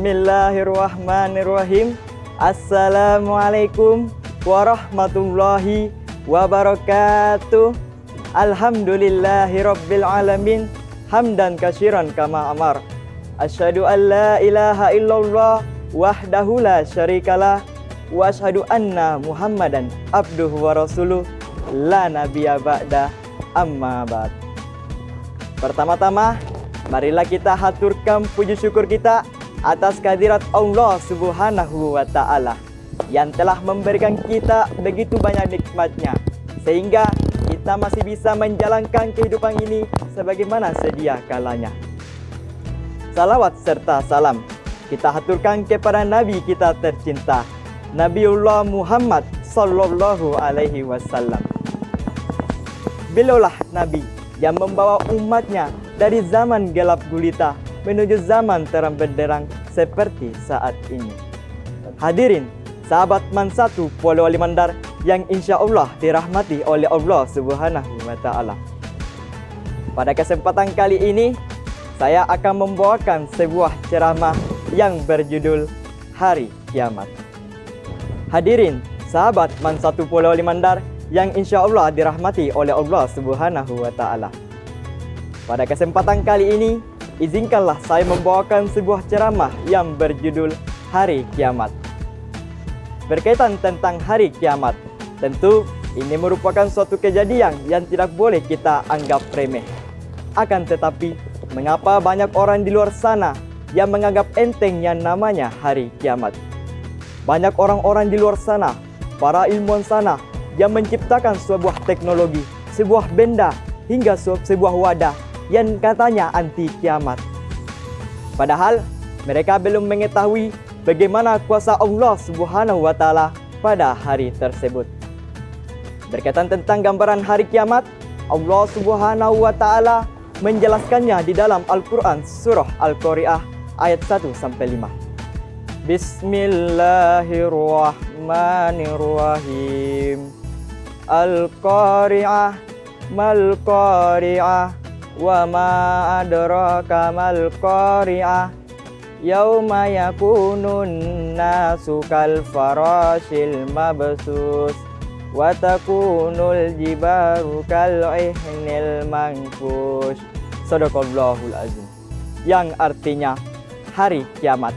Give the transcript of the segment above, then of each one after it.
Bismillahirrahmanirrahim. Assalamualaikum warahmatullahi wabarakatuh. Alhamdulillahirabbil alamin. Hamdan katsiran kama amar. Asyhadu an la ilaha illallah wahdahu la syarikalah wa asyhadu anna Muhammadan abduhu wa rasuluh la nabiyya ba'da amma ba'd. Pertama-tama, marilah kita haturkan puji syukur kita atas kehadirat Allah Subhanahu wa Ta'ala yang telah memberikan kita begitu banyak nikmatnya, sehingga kita masih bisa menjalankan kehidupan ini sebagaimana sedia kalanya. Salawat serta salam kita haturkan kepada Nabi kita tercinta, Nabiullah Muhammad Sallallahu Alaihi Wasallam. Beliaulah Nabi yang membawa umatnya dari zaman gelap gulita menuju zaman terang benderang seperti saat ini. Hadirin sahabat Mansatu Polewali Mandar yang insya Allah dirahmati oleh Allah Subhanahu wa Ta'ala. Pada kesempatan kali ini, saya akan membawakan sebuah ceramah yang berjudul Hari Kiamat. Hadirin sahabat Mansatu Polewali Mandar yang insya Allah dirahmati oleh Allah Subhanahu wa Ta'ala. Pada kesempatan kali ini, izinkanlah saya membawakan sebuah ceramah yang berjudul Hari Kiamat. Berkaitan tentang hari kiamat, tentu ini merupakan suatu kejadian yang tidak boleh kita anggap remeh. Akan tetapi, mengapa banyak orang di luar sana yang menganggap enteng yang namanya hari kiamat? Banyak orang-orang di luar sana, para ilmuwan sana, yang menciptakan sebuah teknologi, sebuah benda, hingga sebuah wadah yang katanya anti kiamat. Padahal mereka belum mengetahui bagaimana kuasa Allah Subhanahu wa Ta'ala pada hari tersebut. Berkaitan tentang gambaran hari kiamat, Allah Subhanahu wa Ta'ala menjelaskannya di dalam Al-Quran surah Al-Qari'ah ayat 1-5. Bismillahirrahmanirrahim. Al-Qari'ah mal-Qari'ah wa ma adraka mal qari'ah yauma yakunun nasu kal farashil mabsus wa takunul jibaru kal ihnil manfush. Shadaqallahul azim. Yang artinya hari kiamat.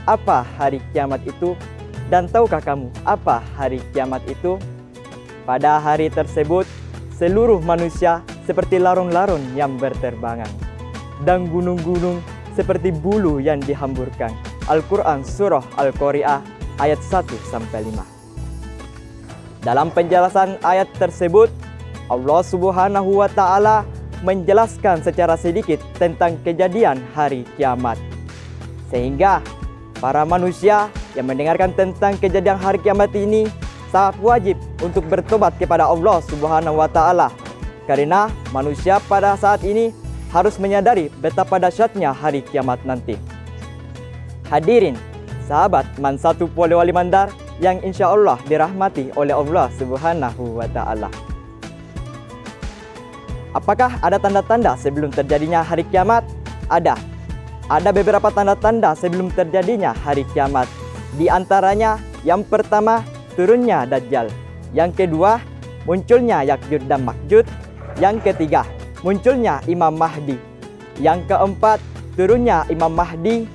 Apa hari kiamat itu? Dan tahukah kamu apa hari kiamat itu? Pada hari tersebut, seluruh manusia seperti larun-larun yang berterbangan, dan gunung-gunung seperti bulu yang dihamburkan. Al-Quran surah Al-Qari'ah ayat 1-5. Dalam penjelasan ayat tersebut, Allah Subhanahu wa Ta'ala menjelaskan secara sedikit tentang kejadian hari kiamat, sehingga para manusia yang mendengarkan tentang kejadian hari kiamat ini sangat wajib untuk bertobat kepada Allah Subhanahu wa Ta'ala, karena manusia pada saat ini harus menyadari betapa dahsyatnya hari kiamat nanti. Hadirin sahabat Mansatu Polewali Mandar yang insya Allah dirahmati oleh Allah Subhanahu wa Ta'ala. Apakah ada tanda-tanda sebelum terjadinya hari kiamat? Ada. Ada beberapa tanda-tanda sebelum terjadinya hari kiamat. Di antaranya, yang pertama, turunnya Dajjal. Yang kedua, munculnya Ya'juj dan Ma'juj. Yang ketiga, munculnya Imam Mahdi. Yang keempat, turunnya Imam Mahdi.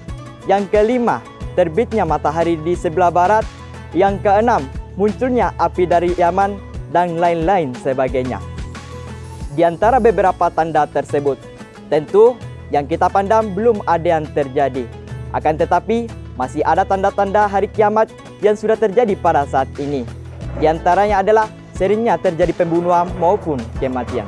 Yang kelima, terbitnya matahari di sebelah barat. Yang keenam, munculnya api dari Yaman, dan lain-lain sebagainya. Di antara beberapa tanda tersebut, tentu yang kita pandang belum ada yang terjadi. Akan tetapi, masih ada tanda-tanda hari kiamat yang sudah terjadi pada saat ini. Di antaranya adalah seringnya terjadi pembunuhan maupun kematian.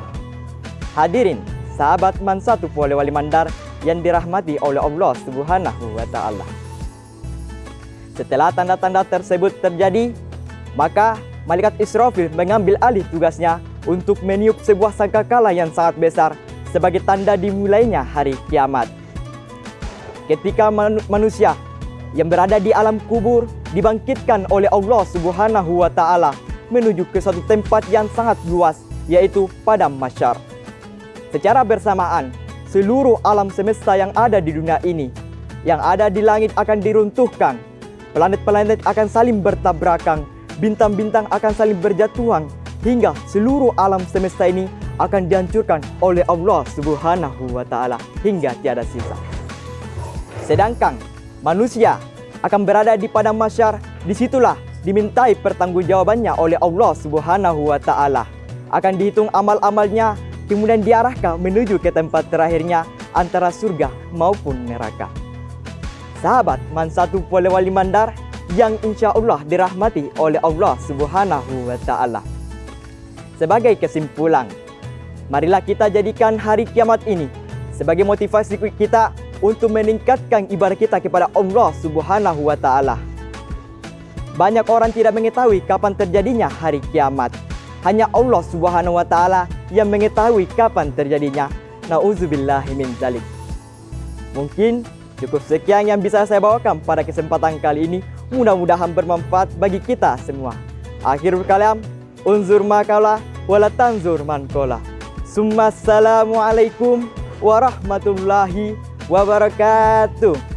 Hadirin sahabat Mansatu Polewali Mandar yang dirahmati oleh Allah Subhanahu wa Ta'ala. Setelah tanda-tanda tersebut terjadi, maka malaikat Israfil mengambil alih tugasnya untuk meniup sebuah sangkakala yang sangat besar sebagai tanda dimulainya hari kiamat. Ketika manusia yang berada di alam kubur dibangkitkan oleh Allah Subhanahu wa Ta'ala menuju ke suatu tempat yang sangat luas, yaitu padang mahsyar. Secara bersamaan, seluruh alam semesta yang ada di dunia ini yang ada di langit akan diruntuhkan. Planet-planet akan saling bertabrakan, bintang-bintang akan saling berjatuhan, hingga seluruh alam semesta ini akan dihancurkan oleh Allah Subhanahu wa Ta'ala hingga tiada sisa. Sedangkan manusia akan berada di padang mahsyar, disitulah dimintai pertanggungjawabannya oleh Allah Subhanahu wa Ta'ala. Akan dihitung amal-amalnya, kemudian diarahkan menuju ke tempat terakhirnya antara surga maupun neraka. Sahabat Mansatu Polewali Mandar yang insya Allah dirahmati oleh Allah Subhanahu wa Ta'ala. Sebagai kesimpulan, marilah kita jadikan hari kiamat ini sebagai motivasi kita untuk meningkatkan ibadah kita kepada Allah Subhanahu wa Ta'ala. Banyak orang tidak mengetahui kapan terjadinya hari kiamat. Hanya Allah Subhanahu wa Ta'ala yang mengetahui kapan terjadinya. Nauzubillahi min dzalik. Mungkin cukup sekian yang bisa saya bawakan pada kesempatan kali ini. Mudah-mudahan bermanfaat bagi kita semua. Akhirul kalam, unzur makalah wala tanzur mankola. Assalamualaikum warahmatullahi wabarakatuh.